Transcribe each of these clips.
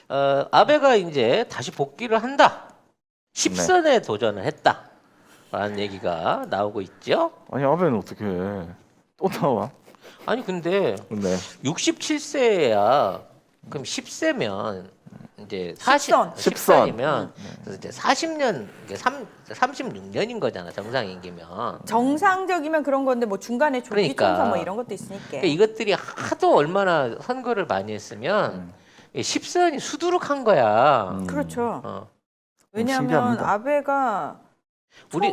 아베가 이제 다시 복귀를 한다. 10선에 도전을 했다라는 얘기가 나오고 있죠. 아니 아베는 어떻게 해? 또 나와? 아니 근데 네. 67세야. 그럼 10세면 이제 10선. 10선이면 이제 40년, 36년인 거잖아 정상임기면. 정상적이면 그런 건데 뭐 중간에 조기 그러니까. 총선 뭐 이런 것도 있으니까. 그러니까 이것들이 하도 얼마나 선거를 많이 했으면 10선이 수두룩한 거야. 그렇죠. 어. 왜냐하면 신기합니다. 아베가 우리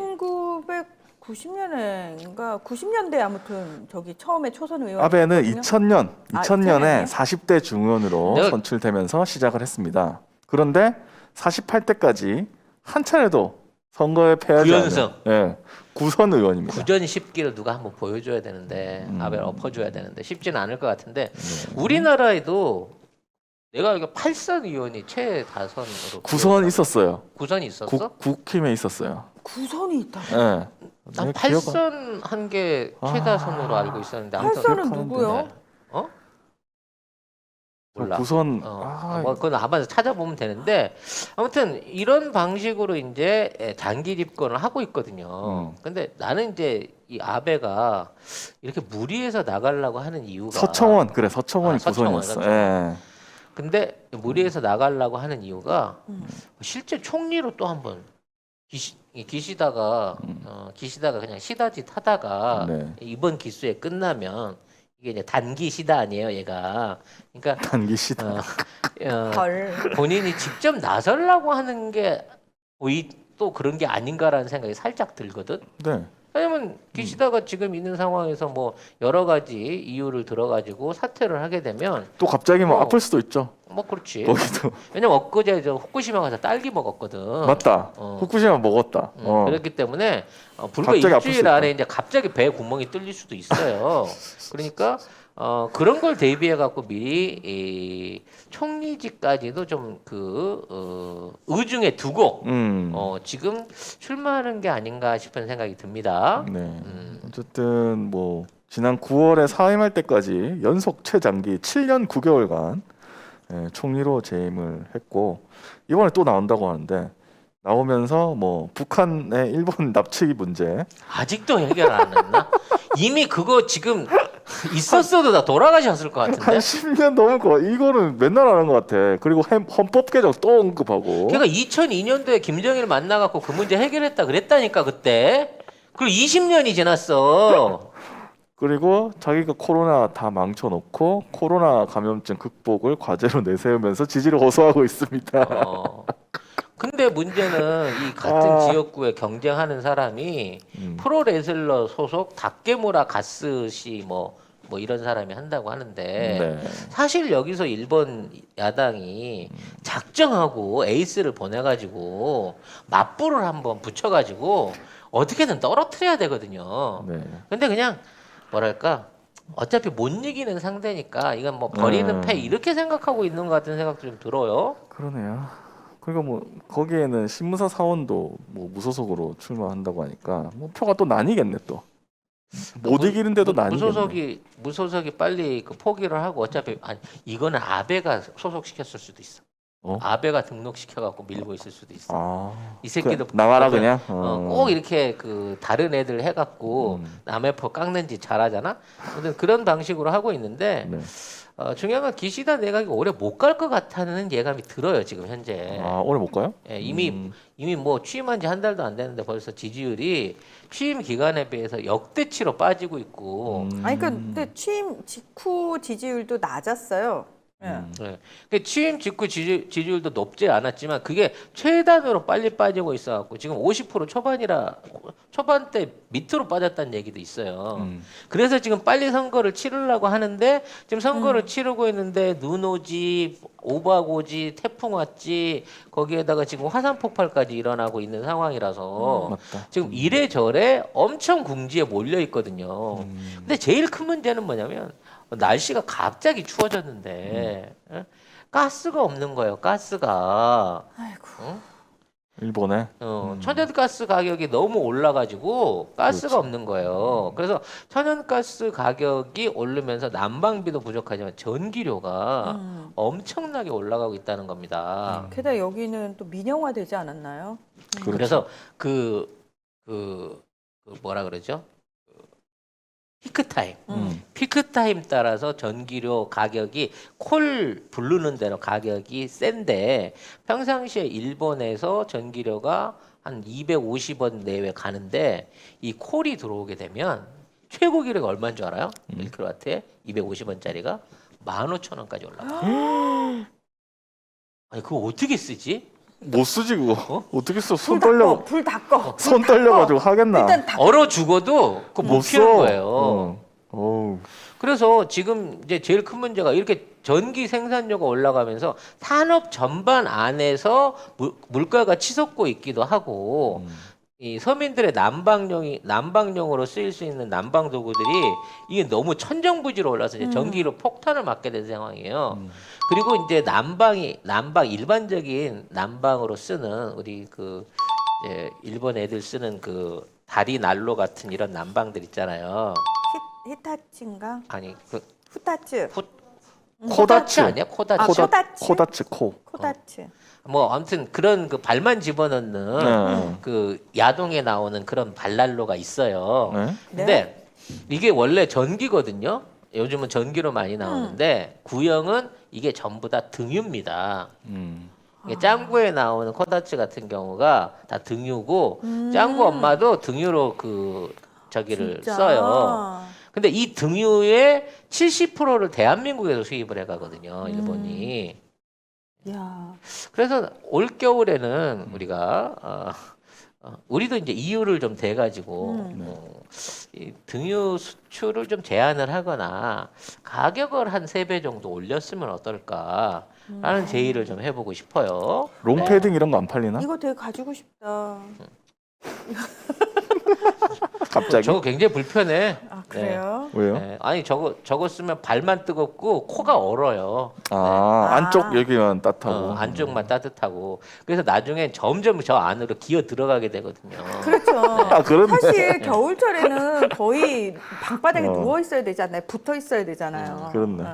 1990년에인가 90년대 아무튼 저기 처음에 초선 의원 아베는 2000년에 2000년이요? 40대 중의원으로 내가- 선출되면서 시작을 했습니다. 그런데 48대까지 한 차례도 선거에 패하지 구연승. 않은 예, 구선 의원입니다. 구전 10기를 누가 한번 보여줘야 되는데 아베를 엎어줘야 되는데 쉽지는 않을 것 같은데 네. 우리나라에도 내가 알기로 8선 의원이 최다선으로 구선 있었어요. 구선이 있었어? 국힘에 있었어요. 구선이 있다. 예. 난 내 8선 한 게 최다선으로 알고 있었는데 아무튼 8선은 기억하는데. 누구요? 어? 몰라. 구선 뭐 그건 아마 찾아보면 되는데 아무튼 이런 방식으로 이제 단기 집권을 하고 있거든요. 근데 나는 이제 이 아베가 이렇게 무리해서 나가려고 하는 이유가 서청원 그래 서청원이 서청원, 구선이었어. 서청원. 예. 근데 무리해서 나가려고 하는 이유가 실제 총리로 또 한번 기시다가 그냥 시다짓 하다가 네. 이번 기수에 끝나면 이게 이제 단기 시다 아니에요, 얘가. 그러니까 단기 시다. 헐. 본인이 직접 나서려고 하는 게 또 그런 게 아닌가라는 생각이 살짝 들거든. 네. 왜냐면 기시다가 지금 있는 상황에서 뭐 여러 가지 이유를 들어가지고 사퇴를 하게 되면 또 갑자기 뭐 어. 아플 수도 있죠. 뭐 그렇지. 거기도 왜냐면 엊그제 저 후쿠시마 가서 딸기 먹었거든. 맞다. 어. 후쿠시마 먹었다. 그렇기 때문에 불과 갑자기 아플 수 일주일 있다. 안에 이제 갑자기 배에 구멍이 뚫릴 수도 있어요. 그러니까 그런 걸 대비해 갖고 미리 이 총리직까지도 좀 의중에 두고 지금 출마하는 게 아닌가 싶은 생각이 듭니다. 네. 어쨌든 뭐 지난 9월에 사임할 때까지 연속 최장기 7년 9개월간 총리로 재임을 했고 이번에 또 나온다고 하는데 나오면서 뭐 북한의 일본 납치기 문제 아직도 해결 안 했나? 이미 그거 지금 있었어도 다 돌아가셨을 것 한 같은데. 10년 넘을 거 이거는 맨날 하는 것 같아. 그리고 헌법 개정 또 언급하고 걔가 2002년도에 김정일 만나갖고 그 문제 해결했다 그랬다니까 그때. 그리고 20년이 지났어. 그리고 자기가 코로나 다 망쳐놓고 코로나 감염증 극복을 과제로 내세우면서 지지를 호소하고 있습니다. 근데 문제는 이 같은 지역구에 경쟁하는 사람이 프로레슬러 소속 다케무라 가스시 뭐 이런 사람이 한다고 하는데 네. 사실 여기서 일본 야당이 작정하고 에이스를 보내가지고 맞불을 한번 붙여가지고 어떻게든 떨어뜨려야 되거든요. 네. 근데 그냥 뭐랄까 어차피 못 이기는 상대니까 이건 뭐 버리는 패 이렇게 생각하고 있는 것 같은 생각도 좀 들어요. 그러네요. 그러니까 뭐 거기에는 신무사 사원도 뭐 무소속으로 출마한다고 하니까 뭐 표가 또 나뉘겠네 또. 못 이기는데도 나뉘겠네. 무소속이 빨리 그 포기를 하고 어차피 아니 이거는 아베가 소속시켰을 수도 있어. 아베가 등록시켜갖고 밀고 있을 수도 있어. 이 새끼도 나와라 그냥. 꼭 이렇게 그 다른 애들 해갖고 남의 표 깎는 짓 잘하잖아. 아무튼 그런 방식으로 하고 있는데 네. 중요한 건 기시다 내각이 오래 못 갈 것 같다는 예감이 들어요 지금 현재. 오래 못 가요? 예, 이미 뭐 취임한 지 한 달도 안 됐는데 벌써 지지율이 취임 기간에 비해서 역대치로 빠지고 있고. 아니 근데 취임 직후 지지율도 낮았어요. 예. 네. 그 취임 직후 지지율도 높지 않았지만 그게 최단으로 빨리 빠지고 있어갖고 지금 50% 초반이라 초반대 밑으로 빠졌다는 얘기도 있어요. 그래서 지금 빨리 선거를 치르려고 하는데 지금 선거를 치르고 있는데 눈 오지, 오박 오지, 태풍 왔지 거기에다가 지금 화산 폭발까지 일어나고 있는 상황이라서 맞다. 지금 이래저래 엄청 궁지에 몰려 있거든요. 근데 제일 큰 문제는 뭐냐면 날씨가 갑자기 추워졌는데 가스가 없는 거예요. 가스가. 아이고. 응? 일본에. 천연가스 가격이 너무 올라가지고 가스가 그렇지. 없는 거예요. 그래서 천연가스 가격이 오르면서 난방비도 부족하지만 전기료가 엄청나게 올라가고 있다는 겁니다. 게다가 여기는 또 민영화되지 않았나요? 그렇죠. 그래서 그 뭐라 그러죠? 피크타임. 피크타임 따라서 전기료 가격이 콜 부르는 대로 가격이 센데 평상시에 일본에서 전기료가 한 250원 내외 가는데 이 콜이 들어오게 되면 최고 기록이 얼마인 줄 알아요? 1kW에 250원짜리가 15,000원까지 올라가. 아니 그거 어떻게 쓰지? 못 쓰지 그거. 어떻게 써? 손 불 다 떨려. 꺼, 불 다 꺼. 손 떨려가지고 하겠나? 일단 다 얼어 죽어도 그거 못 피는 거예요. 어우. 그래서 지금 이제 제일 큰 문제가 이렇게 전기 생산료가 올라가면서 산업 전반 안에서 물가가 치솟고 있기도 하고 이 서민들의 난방용으로 쓰일 수 있는 난방 도구들이 이게 너무 천정부지로 올라서 이제 전기로 폭탄을 맞게 된 상황이에요. 그리고 이제 일반적인 난방으로 쓰는 우리 그 이제 일본 애들 쓰는 그 다리 난로 같은 이런 난방들 있잖아요. 히타치인가? 아니 그 후타츠. 코다츠 아니야? 코다츠. 아, 코다츠? 코다츠 코. 코다츠. 뭐 아무튼 그런 그 발만 집어넣는 네. 그 야동에 나오는 그런 발난로가 있어요. 네. 근데 이게 원래 전기거든요. 요즘은 전기로 많이 나오는데 구형은 이게 전부 다 등유입니다. 이게 짱구에 나오는 코다츠 같은 경우가 다 등유고 짱구 엄마도 등유로 그 저기를 진짜? 써요. 근데 이 등유의 70%를 대한민국에서 수입을 해가거든요, 일본이. 야. 그래서 올 겨울에는 우리가 우리도 이제 이유를 좀 대가지고 이 등유 수출을 좀 제한을 하거나 가격을 한 3배 정도 올렸으면 어떨까라는 제의를 좀 해보고 싶어요. 롱패딩 이런 거 안 팔리나? 이거 되게 가지고 싶다. 갑자기? 저거 굉장히 불편해. 아, 그래요? 왜요? 네. 아니 저거 쓰면 발만 뜨겁고 코가 얼어요. 아, 네. 안쪽 여기만 따뜻하고. 안쪽만 따뜻하고. 그래서 나중에 점점 저 안으로 기어 들어가게 되거든요. 그렇죠. 아, 그렇네. 사실 겨울철에는 거의 방바닥에 어. 누워 있어야 되잖아요. 붙어 있어야 되잖아요. 그렇네.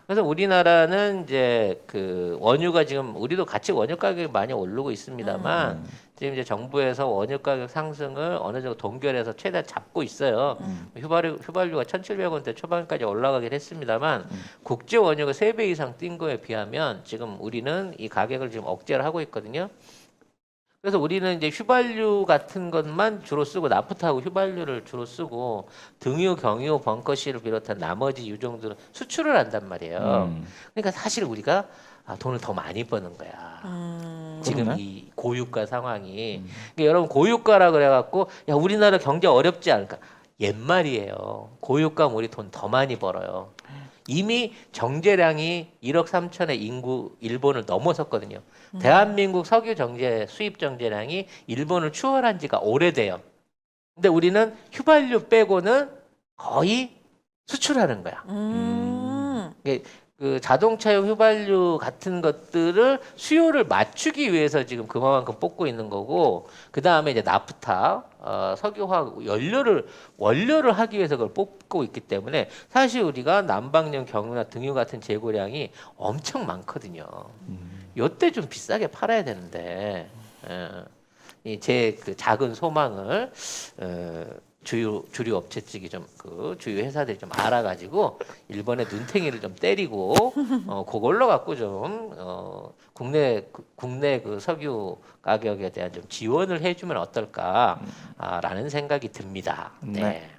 그래서 우리나라는 이제 그 원유가 지금 우리도 같이 원유 가격이 많이 오르고 있습니다만 지금 이제 정부에서 원유 가격 상승을 어느 정도 동결해서 최대한 잡고 있어요. 휘발유가 1,700원대 초반까지 올라가긴 했습니다만 국제 원유가 3배 이상 뛴 거에 비하면 지금 우리는 이 가격을 지금 억제를 하고 있거든요. 그래서 우리는 이제 휘발유 같은 것만 주로 쓰고 나프타하고 휘발유를 주로 쓰고 등유, 경유, 벙커시를 비롯한 나머지 유종들은 수출을 한단 말이에요. 그러니까 사실 우리가 돈을 더 많이 버는 거야. 지금 그러네. 이 고유가 상황이. 그러니까 여러분 고유가라 그래갖고 야 우리나라 경제 어렵지 않을까? 옛말이에요. 고유가면 우리 돈 더 많이 벌어요. 이미 정제량이 1억 3천의 인구 일본을 넘어섰거든요. 대한민국 석유 정제 수입 정제량이 일본을 추월한 지가 오래돼요. 근데 우리는 휘발유 빼고는 거의 수출하는 거야. 이게 그 자동차용 휘발유 같은 것들을 수요를 맞추기 위해서 지금 그만큼 뽑고 있는 거고 그 다음에 이제 나프타 석유화학 원료를 하기 위해서 그걸 뽑고 있기 때문에 사실 우리가 난방용 경유나 등유 같은 재고량이 엄청 많거든요. 요때 좀 비싸게 팔아야 되는데 제 그 작은 소망을 주류 업체 측이 좀 그 주요 회사들이 좀 알아가지고 일본의 눈탱이를 좀 때리고 그걸로 갖고 좀 국내 그 석유 가격에 대한 좀 지원을 해주면 어떨까라는 생각이 듭니다. 네. 네.